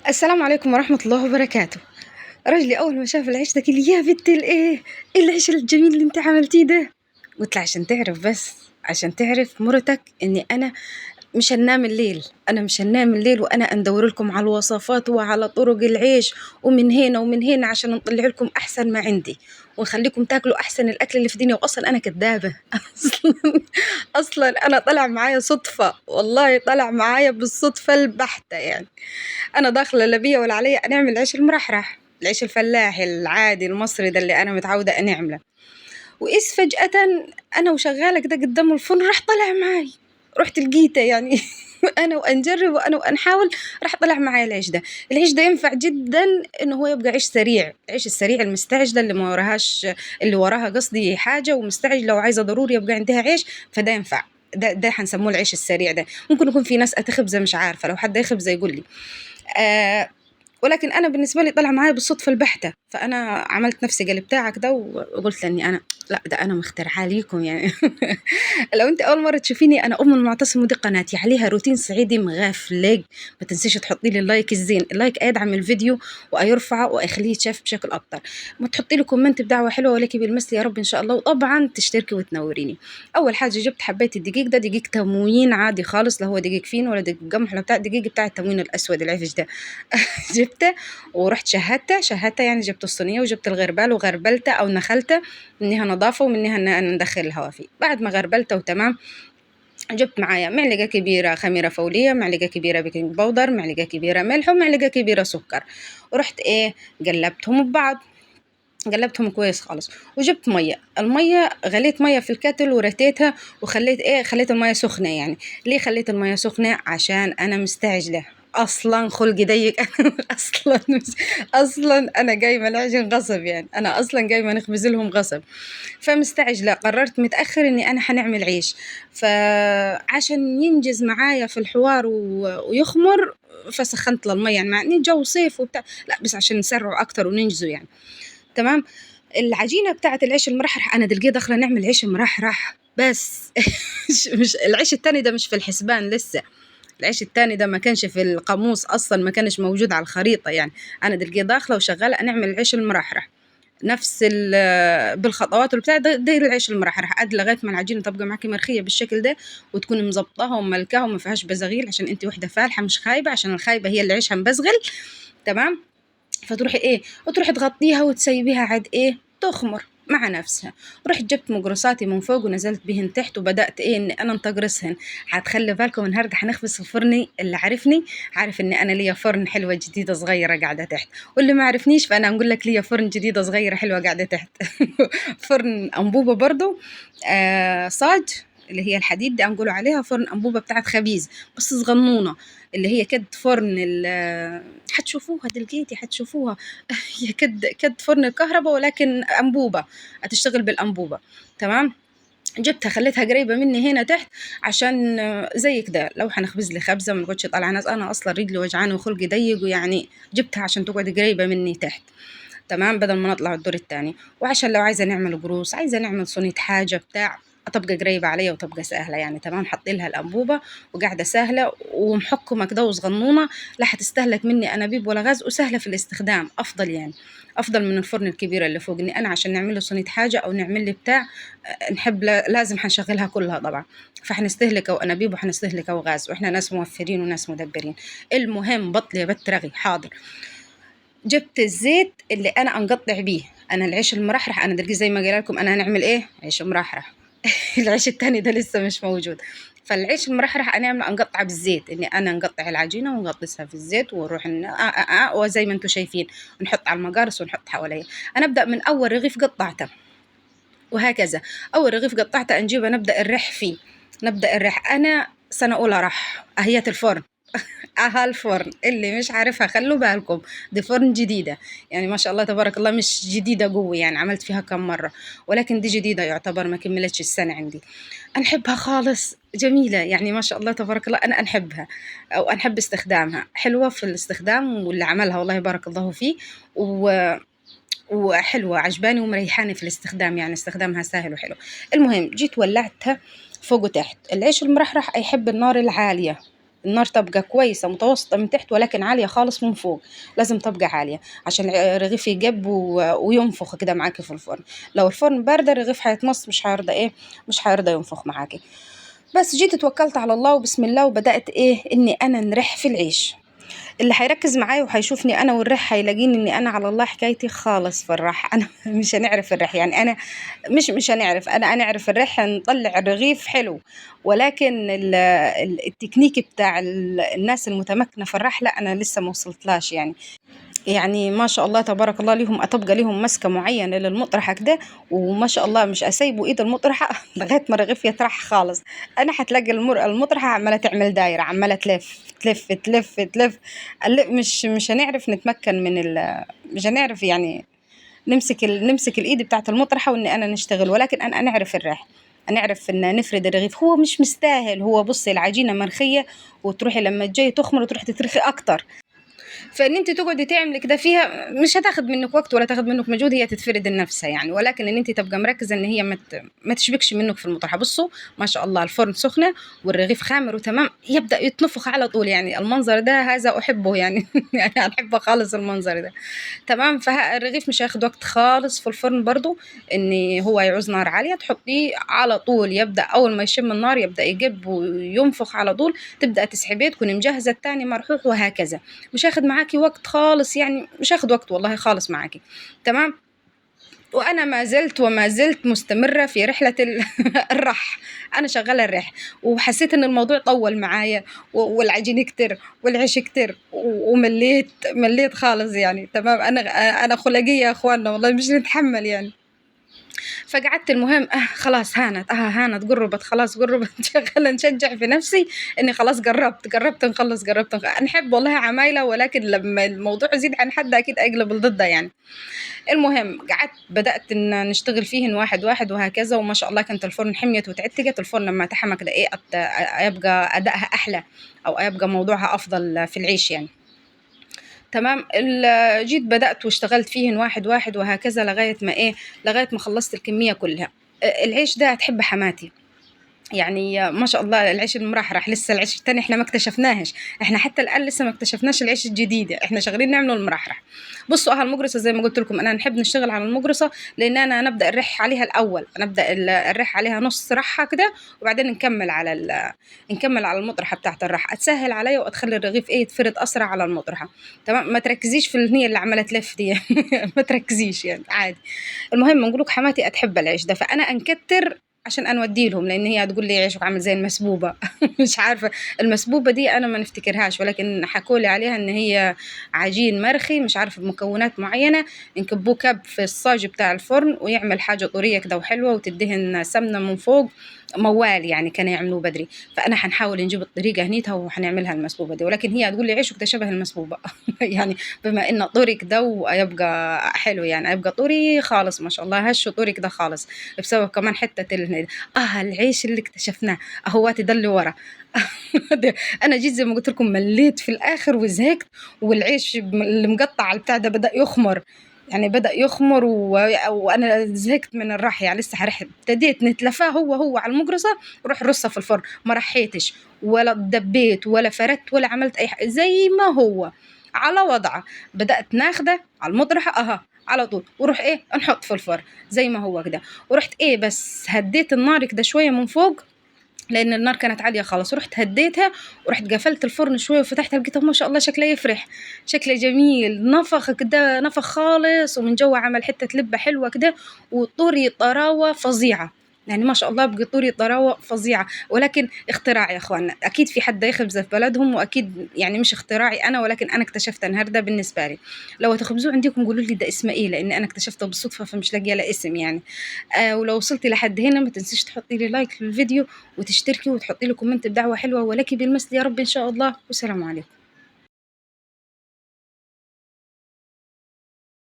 السلام عليكم ورحمة الله وبركاته. رجلي أول ما شاف العيش ده قال لي يا بنت الإيه، إيه العيش الجميل اللي أنت عملتيه ده؟ قلت له عشان تعرف، بس عشان تعرف مرتك إني أنا مش هننام الليل، أنا مش هننام الليل وأنا أندور لكم على الوصفات وعلى طرق العيش ومن هنا ومن هنا عشان نطلع لكم أحسن ما عندي ونخليكم تاكلوا أحسن الأكل اللي في الدنيا. وأصلا أنا كدابة أصلا أنا طلع معايا صدفة، والله طلع معايا بالصدفة البحتة يعني. أنا داخلة لا بيا ولا عليا نعمل العيش المرحرح، العيش الفلاحي العادي المصري ده اللي أنا متعودة أنعمله. وإذ فجأة أنا وشغالة كده قدام الفرن راح طلع معاي، رحت لقيته يعني أنا وأنجرب وأنا وأنحاول راح طلع معايا العيش ده. العيش ده ينفع جدا إنه هو يبقى عيش سريع، العيش السريع المستعجلة اللي ما وراهاش، اللي وراها قصدي حاجة ومستعجلة وعايزة ضروري يبقى عندها عيش، فده ينفع. ده حنسموه العيش السريع. ده ممكن يكون في ناس أتخبزه مش عارفة، لو حد يخبزه يقول لي. آه ولكن أنا بالنسبة لي طلع معايا بالصدفة البحتة، فأنا عملت نفسي قلبتها كده وقلت لأني أنا لا، ده أنا مخترعة ليكم يعني. لو أنت أول مرة تشوفيني، أنا أم المعتصم ودي قناتي عليها روتين صعيدي مغفلق. ما تنسيش تحطي لي اللايك الزين، اللايك أيدعم الفيديو وأيرفع وأخليه يتشاف بشكل أكتر. ما تحطي لي كومنت بدعوة حلوة ولك بالمثل يا رب إن شاء الله، وطبعا تشتركي وتنوريني. أول حاجة جبت حبيت الدقيق ده، دقيق تموين عادي خالص، لا هو دقيق فين ولا دقيق قمح ولا بتاع، دقيق بتاع التموين الأسود العفش ده. جبته ورحت شهدته يعني جبت الصينية وجبت الغربال وغربلته أو نخلته منها نظافة ومنها ندخل الهواء فيه. بعد ما غربلته وتمام، جبت معايا معلقة كبيرة خميرة فورية، معلقة كبيرة بيكنج باودر، معلقة كبيرة ملح، ومعلقة كبيرة سكر. ورحت قلبتهم ببعض، قلبتهم كويس خالص. وجبت المية غليت مية في الكاتل ورتيتها وخليت خليت المية سخنة. يعني ليه خليت المية سخنة؟ عشان أنا مستعجلة أصلا، خلقي ضيق. أصلا أنا جاية العجين غصب، يعني أنا أصلا جاية نخبز لهم غصب، فمستعجلة قررت متأخر إني أنا حنعمل عيش. فعشان ينجز معايا في الحوار ويخمر، فسخنت للمية، يعني مع إن جو صيف وبتاع، لا بس عشان نسرعه أكتر وننجزه يعني. تمام. العجينة بتاعة العيش المرحرح أنا دلقيت داخلة نعمل عيش مرحرح بس. مش العيش التاني ده مش في الحسبان لسه، العيش التاني ده ما كانش في القاموس أصلا، ما كانش موجود على الخريطة يعني. أنا دلقيت داخلة وشغالة نعمل العيش المرحرح نفس بالخطوات والبتاع ده العيش المرحرح عاد لغاية ما العجينة تبقى معاكي مرخية بالشكل ده، وتكوني مظبطاها وملكاها وما فيهاش بزغيل، عشان انت وحدة فالحة مش خايبة، عشان الخايبة هي اللي عيشها مبزغل. تمام. فتروحي وتروحي تغطيها وتسيبيها عاد تخمر مع نفسها. رحت جبت مقرصاتي من فوق ونزلت بهن تحت وبدأت ان انا انتقرصهن. هتخلي بالكم النهارده هنخبز في فرني، اللي عارفني عارف ان انا ليا فرن حلوه جديده صغيره قاعده تحت، واللي ما عرفنيش فانا نقول لك ليا فرن جديده صغيره حلوه قاعده تحت. فرن انبوبه برضو، صاج اللي هي الحديد دي نقولوا عليها فرن انبوبه بتاعت خبيز بس صغنونه، اللي هي كد فرن حتشوفوها دلقيتي حتشوفوها. هي كد فرن الكهرباء ولكن أنبوبة، هتشتغل بالأنبوبة. تمام. جبتها خليتها قريبة مني هنا تحت، عشان زي كده لو حنخبز لي خبزة ما نقعدش طالعة ناس، أنا أصلا رجلي وجعانة وخلقي ضيق، ويعني جبتها عشان تقعد قريبة مني تحت. تمام. بدل ما نطلع الدور التاني، وعشان لو عايزة نعمل قروص، عايزة نعمل صينية حاجة بتاع، تبقى قريبة عليا وتبقى سهلة يعني. تمام. حاطين لها الأنبوبة وقاعدة سهلة ومحكمة كده وصغنونة، لا حتستهلك مني أنابيب ولا غاز، وسهلة في الاستخدام، أفضل يعني، أفضل من الفرن الكبيرة اللي فوقني. أنا عشان نعمل له صينية حاجة أو نعمل لي بتاع، نحب لازم حنشغلها كلها طبعا، فحنستهلك أنابيب وحنستهلك غاز، وإحنا ناس موفرين وناس مدبرين. المهم بطل يا بت رغي حاضر. جبت الزيت اللي انا انقطع بيه، انا العيش المرحرح انا دلوقتي زي ما قايله لكم انا هنعمل عيش مرحرح. العيش التاني ده لسه مش موجود. فالعيش المرحرح انا انقطع بالزيت، اني انا نقطع العجينه ونغطسها في الزيت ونروح وزي ما انتم شايفين نحط على المقارص ونحط حواليها. انا ابدا من اول رغيف قطعته وهكذا. اول رغيف قطعته نجيبه نبدا الرح فيه، نبدا الرح. انا سنه اولى رح اهية الفرن. الفرن اللي مش عارفها خلوا بالكم، دي فرن جديدة يعني، ما شاء الله تبارك الله، مش جديدة قوي يعني، عملت فيها كم مرة، ولكن دي جديدة يعتبر ما كملتش السنة عندي. أنحبها خالص، جميلة يعني ما شاء الله تبارك الله، أنا أنحبها أو أنحب استخدامها، حلوة في الاستخدام، واللي عملها والله بارك الله فيه وحلوة عجباني ومريحاني في الاستخدام، يعني استخدامها سهل وحلو. المهم جيت ولعتها فوق وتحت. العيش المرحرح يحب النار العالية، النار تبقى كويسة متوسطة من تحت ولكن عالية خالص من فوق، لازم تبقى عالية عشان الرغيف يجب وينفخ كده معاكي في الفرن. لو الفرن باردة الرغيف هيتمص، مش هيرضى ايه، مش هيرضى ينفخ معاكي. بس جيت توكلت على الله وبسم الله وبدأت ايه اني انا نرح في العيش. اللي هيركز معايا وهيشوفني انا والريح هيلاقيني اني انا على الله حكايتي خالص في الريح. انا مش هنعرف الريح، يعني انا مش هنعرف، انا نعرف الريح نطلع الرغيف حلو، ولكن التكنيك بتاع الناس المتمكنه في الريح لا انا لسه ما وصلتلاش يعني. يعني ما شاء الله تبارك الله ليهم، أتبقى ليهم مسكة معينة للمطرحة كده، وما شاء الله مش أسيبوا إيد المطرحة لغاية ما الرغيف يطرح خالص. أنا هتلاقي المطرحة عمالة تعمل دايرة، عمالة تلف تلف تلف تلف. مش هنعرف نتمكن من مش هنعرف يعني نمسك الإيد بتاعت المطرحة وإن أنا نشتغل، ولكن أنا نعرف الريح، نعرف إن نفرد الرغيف. هو مش مستاهل، هو بصي العجينة مرخية وتروحي لما تجي تخمر وتروحي تترخي أكتر، فان انت تقعدي تعملي كده فيها مش هتاخد منك وقت ولا تاخد منك مجهود، هي تتفرد لنفسها يعني. ولكن ان انت تبقى مركزه ان هي ما تشبكش منك في المطرحه. بصوا ما شاء الله الفرن سخنه والرغيف خامر وتمام، يبدا يتنفخ على طول يعني. المنظر ده هذا احبه يعني يعني انا احبه خالص المنظر ده. تمام. فالرغيف مش هياخد وقت خالص في الفرن برضو، ان هو يعوز نار عاليه تحطيه على طول، يبدا اول ما يشم النار يبدا يجب وينفخ على طول، تبدا تسحبيه تكوني مجهزه التاني مرحوح، وهكذا. مش هاخد معاكي وقت خالص يعني، مش هاخد وقت والله خالص معاكي. تمام. وانا ما زلت وما زلت مستمره في رحله الرح. انا شغاله الرح، وحسيت ان الموضوع طول معايا والعجين كتر والعيش كتر مليت خالص يعني. تمام. انا خلقيه يا اخواننا والله مش نتحمل يعني. فقعدت المهم خلاص هانت قربت، خلاص قربت شغالة نشجع في نفسي اني خلاص قربت نخلص، نحب والله عمايله، ولكن لما الموضوع يزيد عن حد اكيد اقلب ضده يعني. المهم قعدت بدأت ان نشتغل فيهن واحد واحد وهكذا، وما شاء الله كانت الفرن حميت وتعتقت. الفرن لما تحمى كده ايه يبقى ادائها احلى، او يبقى موضوعها افضل في العيش يعني. تمام. جيت بدأت واشتغلت فيهن واحد واحد وهكذا لغاية ما خلصت الكمية كلها. العيش ده هتحب حماتي يعني ما شاء الله. العيش المرحرح لسه، العيش التاني احنا ما اكتشفناهش، احنا حتى الآن لسه ما اكتشفناش العيش الجديد، احنا شغالين نعمله المرحرح. بصوا المقرصة زي ما قلت لكم انا نحب نشتغل على المقرصة، لان انا نبدأ نرح عليها الاول، نبدأ نرح عليها نص رحة كده، وبعدين نكمل على المطرحة بتاعت الرح، اتسهل عليا وادخل الرغيف ايه يتفرد اسرع على المطرحة. تمام. ما تركزيش في النية اللي عمالة تلف دي ما تركزيش يعني عادي. المهم نقولك حماتي اتحب العيش ده، فانا انكتر عشان انا اودي لهم، لان هي تقول لي عيشك عامل زي المسبوبه مش عارفه المسبوبه دي انا ما نفتكرهاش، ولكن حكوا لي عليها ان هي عجين مرخي مش عارفه بمكونات معينه، نكبوه كب في الصاج بتاع الفرن ويعمل حاجه طريه كده وحلوه وتدهن سمنه من فوق موال يعني، كانوا يعملوه بدري. فانا هنحاول نجيب الطريقه هنيتها وهنعملها المسبوبه دي، ولكن هي تقول لي عيشك ده شبه المسبوبه يعني بما انه طري كده ويبقى حلو يعني، يبقى طري خالص ما شاء الله، هش طري كده خالص، بسبب كمان حته العيش اللي اكتشفناه اهواتي ده اللي ورا انا جيت زي ما قلت لكم مليت في الاخر وزهقت، والعيش اللي مقطع على البتاع ده بدأ يخمر يعني، بدأ يخمر وأنا زهقت من الرح يعني. لسه هرح، ابتديت نتلفاه هو على المقرصة، روح رصه في الفرن، ما رحيتش ولا دبيت ولا فردت ولا عملت أي حاجة، زي ما هو على وضعه. بدأت ناخده على المطرحة على طول، وروح ايه نحط في الفرن زي ما هو كده. ورحت ايه بس هديت النار كده شوية من فوق، لان النار كانت عاليه خالص، ورحت هديتها ورحت قفلت الفرن شويه وفتحتها، لقيتها ما شاء الله شكلها يفرح، شكله جميل، نفخ كده نفخ خالص، ومن جوا عمل حته لبه حلوه كده، وطري طراوه فظيعه يعني ما شاء الله، بقى طوري طراوة فظيعة. ولكن اختراع يا اخوانا، اكيد في حد يخبزه في بلدهم، واكيد يعني مش اختراعي انا، ولكن انا اكتشفت النهارده بالنسبه لي. لو هتخبزوه عندكم قولوا لي ده اسمه ايه، لان انا اكتشفته بالصدفه فمش لاقيه له اسم يعني. ولو وصلتي لحد هنا ما تنسيش تحطي لي لايك للفيديو وتشتركي وتحطي لي كومنت بدعوة حلوة ولك بالمثل يا رب إن شاء الله، والسلام عليكم.